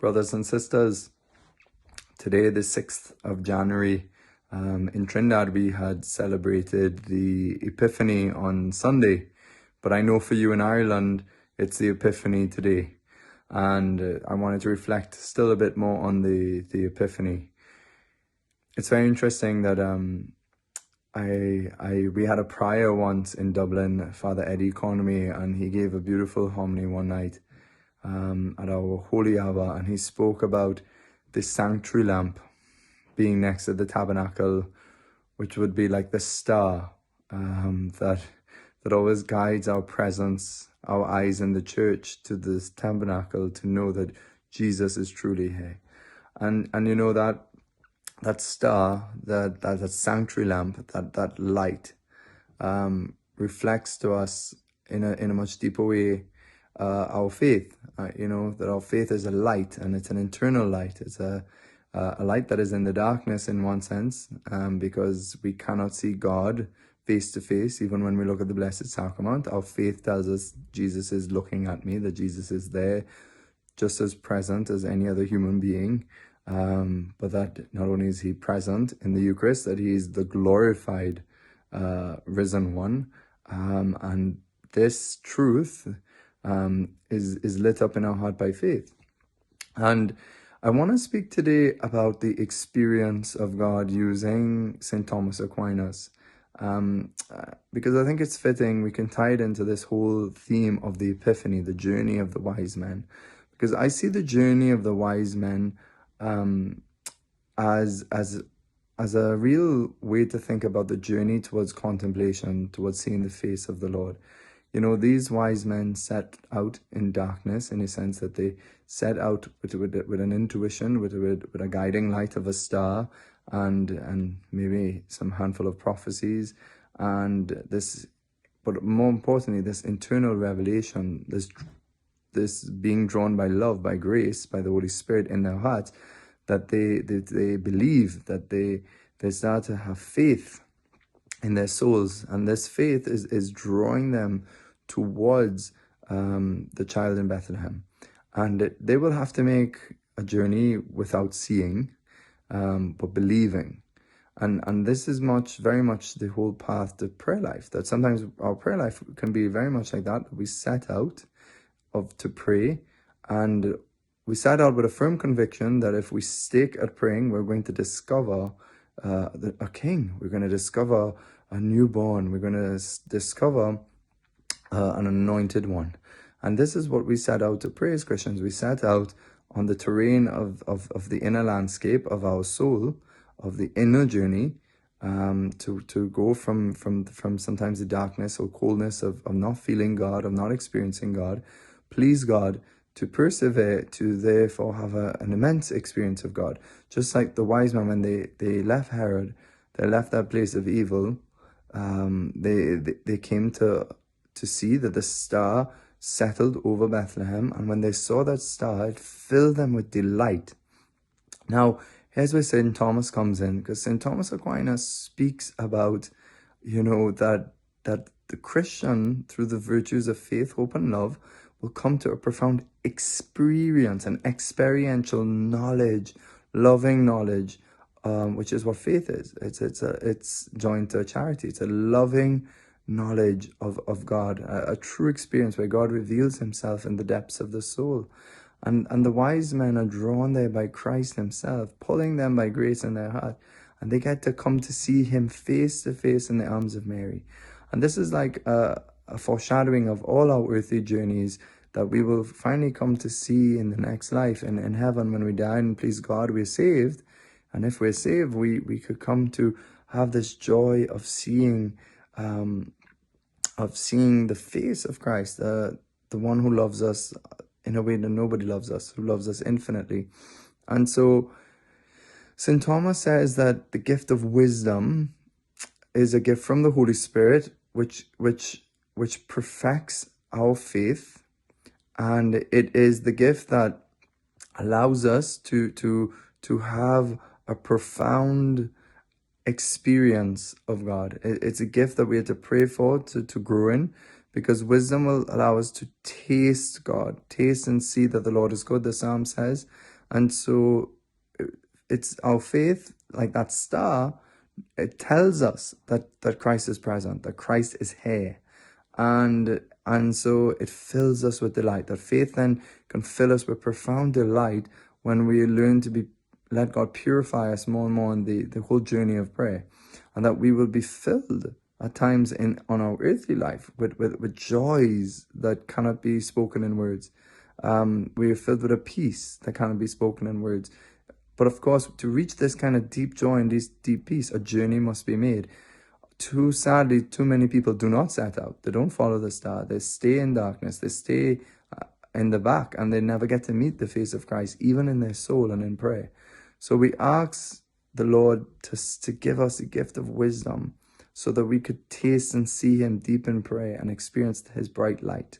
Brothers and sisters, today, the 6th of January, in Trinidad, we had celebrated the Epiphany on Sunday. But I know for you in Ireland, it's the Epiphany today. And I wanted to reflect still a bit more on the Epiphany. It's very interesting that we had a prior once in Dublin, Father Eddie Conway, and he gave a beautiful homily one night at our Holy Hour, and he spoke about the sanctuary lamp being next to the tabernacle, which would be like the star that always guides our presence, our eyes in the church to this tabernacle, to know that Jesus is truly here. And you know that star, that sanctuary lamp, that light reflects to us in a much deeper way our faith. That our faith is a light, and it's an internal light. It's a light that is in the darkness in one sense, because we cannot see God face to face. Even when we look at the Blessed Sacrament, our faith tells us Jesus is looking at me, that Jesus is there, just as present as any other human being. But that not only is he present in the Eucharist, that he is the glorified risen one. And this truth is lit up in our heart by faith. And I want to speak today about the experience of God using St. Thomas Aquinas, because I think it's fitting we can tie it into this whole theme of the Epiphany, the journey of the wise men, because I see the journey of the wise men as a real way to think about the journey towards contemplation, towards seeing the face of the Lord. These wise men set out in darkness, in a sense that they set out with an intuition, with a guiding light of a star, and maybe some handful of prophecies, and but more importantly, this internal revelation, this being drawn by love, by grace, by the Holy Spirit in their hearts, that they believe, that they start to have faith in their souls, and this faith is drawing them towards the child in Bethlehem. And they will have to make a journey without seeing, but believing. And this is very much the whole path to prayer life, that sometimes our prayer life can be very much like that. We set out to pray, and we set out with a firm conviction that if we stick at praying, we're going to discover a king. We're going to discover a newborn. We're going to discover an anointed one. And this is what we set out to pray as Christians. We set out on the terrain of the inner landscape of our soul, of the inner journey, to go from sometimes the darkness or coldness of not feeling God, of not experiencing God, please God, to persevere, to therefore have an immense experience of God. Just like the wise men, when they left Herod, they left that place of evil, they came to see that the star settled over Bethlehem, and when they saw that star, it filled them with delight. Now, here's where St. Thomas comes in, because St. Thomas Aquinas speaks about, that the Christian, through the virtues of faith, hope, and love, will come to a profound experience, an experiential knowledge, loving knowledge, which is what faith is. It's joined to charity. It's a loving knowledge of God, a true experience where God reveals himself in the depths of the soul. And the wise men are drawn there by Christ himself, pulling them by grace in their heart, and they get to come to see him face to face in the arms of Mary. And this is like a foreshadowing of all our earthly journeys that we will finally come to see in the next life, and in heaven when we die and please God, we're saved. And if we're saved, we could come to have this joy of seeing the face of Christ, the one who loves us in a way that nobody loves us, who loves us infinitely. And so St. Thomas says that the gift of wisdom is a gift from the Holy Spirit, which perfects our faith, and it is the gift that allows us to have a profound experience of God. It's a gift that we have to pray for, to grow in, because wisdom will allow us to taste God, taste and see that the Lord is good, the Psalm says, And so it's our faith, like that star, it tells us that Christ is present, that Christ is here. And so it fills us with delight. That faith then can fill us with profound delight when we learn to let God purify us more and more in the whole journey of prayer. And that we will be filled at times on our earthly life with joys that cannot be spoken in words. We are filled with a peace that cannot be spoken in words. But of course, to reach this kind of deep joy and this deep peace, a journey must be made. Sadly, too many people do not set out. They don't follow the star. They stay in darkness. They stay in the back, and they never get to meet the face of Christ, even in their soul and in prayer. So we ask the Lord to give us the gift of wisdom so that we could taste and see him deep in prayer and experience his bright light.